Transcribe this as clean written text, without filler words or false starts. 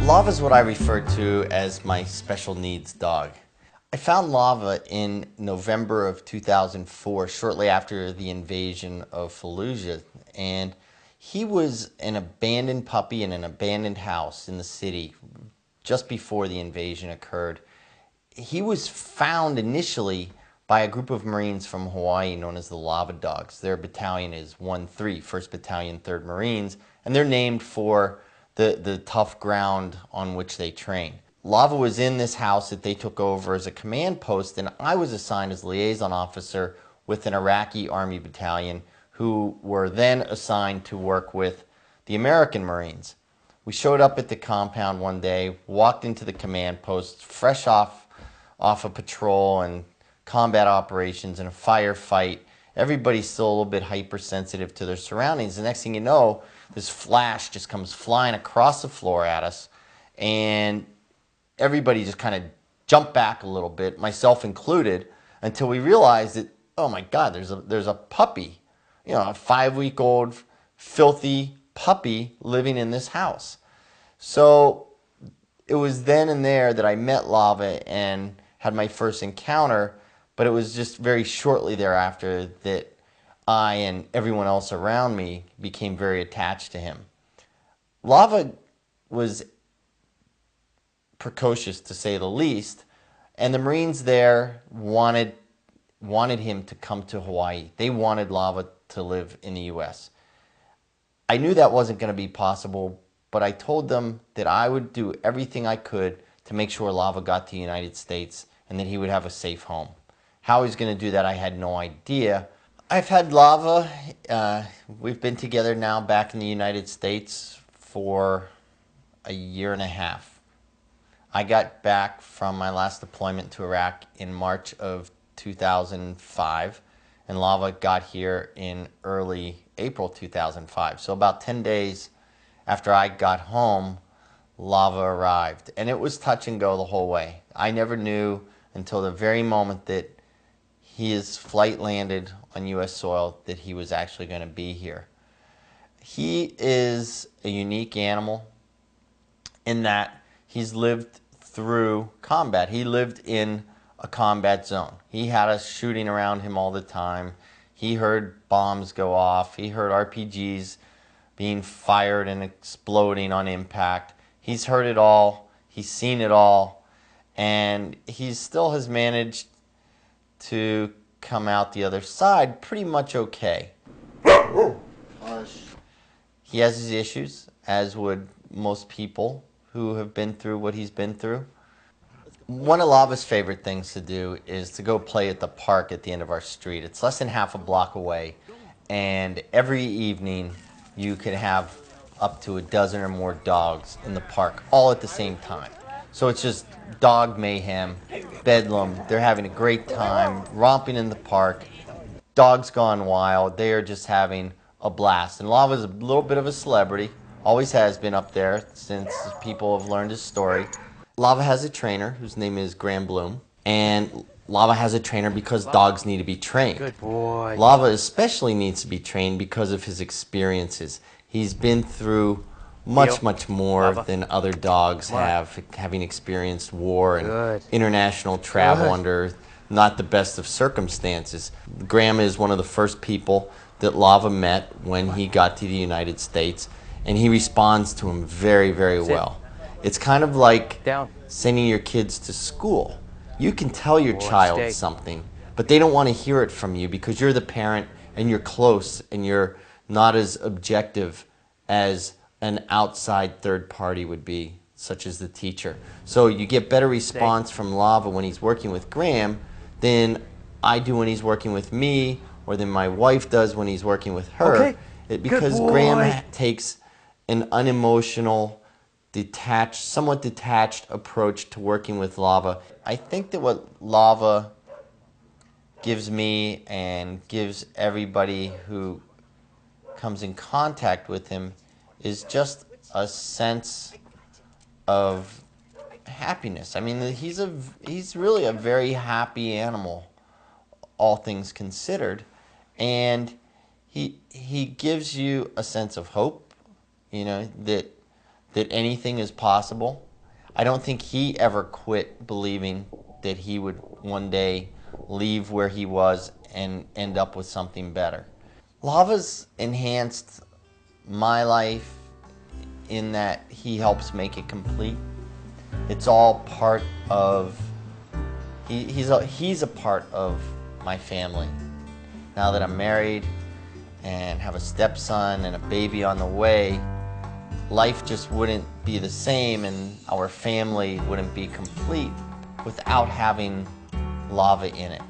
Lava is what I refer to as my special needs dog. I found Lava in November of 2004, shortly after the invasion of Fallujah, and he was an abandoned puppy in an abandoned house in the city just before the invasion occurred. He was found initially by a group of Marines from Hawaii known as the Lava Dogs. Their battalion is 1-3, 1st Battalion, 3rd Marines, and they're named for the tough ground on which they train. Lava was in this house that they took over as a command post, and I was assigned as liaison officer with an Iraqi Army battalion who were then assigned to work with the American Marines. We showed up at the compound one day, walked into the command post, fresh off a patrol and combat operations and a firefight. Everybody's still a little bit hypersensitive to their surroundings. The next thing you know, this flash just comes flying across the floor at us, and everybody just kind of jumped back a little bit, myself included, until we realized that, oh my God, there's a puppy, a 5-week-old filthy puppy living in this house. So it was then and there that I met Lava and had my first encounter, but it was just very shortly thereafter that I and everyone else around me became very attached to him. Lava was precocious, to say the least, and the Marines there wanted him to come to Hawaii. They wanted Lava to live in the U.S. I knew that wasn't going to be possible, but I told them that I would do everything I could to make sure Lava got to the United States and that he would have a safe home. How he was going to do that, I had no idea. I've had Lava, we've been together now back in the United States for a year and a half. I got back from my last deployment to Iraq in March of 2005, and Lava got here in early April 2005. So about 10 days after I got home, Lava arrived, and it was touch and go the whole way. I never knew until the very moment that his flight landed on U.S. soil that he was actually going to be here. He is a unique animal in that he's lived through combat. He lived in a combat zone. He had us shooting around him all the time. He heard bombs go off. He heard RPGs being fired and exploding on impact. He's heard it all. He's seen it all. And he still has managed to come out the other side pretty much okay. He has his issues, as would most people who have been through what he's been through. One of Lava's favorite things to do is to go play at the park at the end of our street. It's less than half a block away, and every evening you can have up to a dozen or more dogs in the park all at the same time. So it's just dog mayhem, bedlam. They're having a great time, romping in the park. Dogs gone wild. They are just having a blast. And Lava's a little bit of a celebrity. Always has been up there since people have learned his story. Lava has a trainer whose name is Graham Bloom. And Lava has a trainer because dogs need to be trained. Good boy. Lava especially needs to be trained because of his experiences. He's been through much more than other dogs have, having experienced war and international travel under not the best of circumstances. Graham is one of the first people that Lava met when he got to the United States, and he responds to him very, very well. It's kind of like sending your kids to school. You can tell your child something, but they don't want to hear it from you because you're the parent and you're close and you're not as objective as an outside third party would be, such as the teacher. So you get better response from Lava when he's working with Graham than I do when he's working with me, or than my wife does when he's working with her. Because Graham takes an unemotional, detached, somewhat detached approach to working with Lava. I think that what Lava gives me and gives everybody who comes in contact with him is just a sense of happiness. I mean, he's really a very happy animal, all things considered, and he gives you a sense of hope, that that anything is possible. I don't think he ever quit believing that he would one day leave where he was and end up with something better. Lava's enhanced my life in that he helps make it complete. It's all part of, he's a part of my family. Now that I'm married and have a stepson and a baby on the way, life just wouldn't be the same and our family wouldn't be complete without having Lava in it.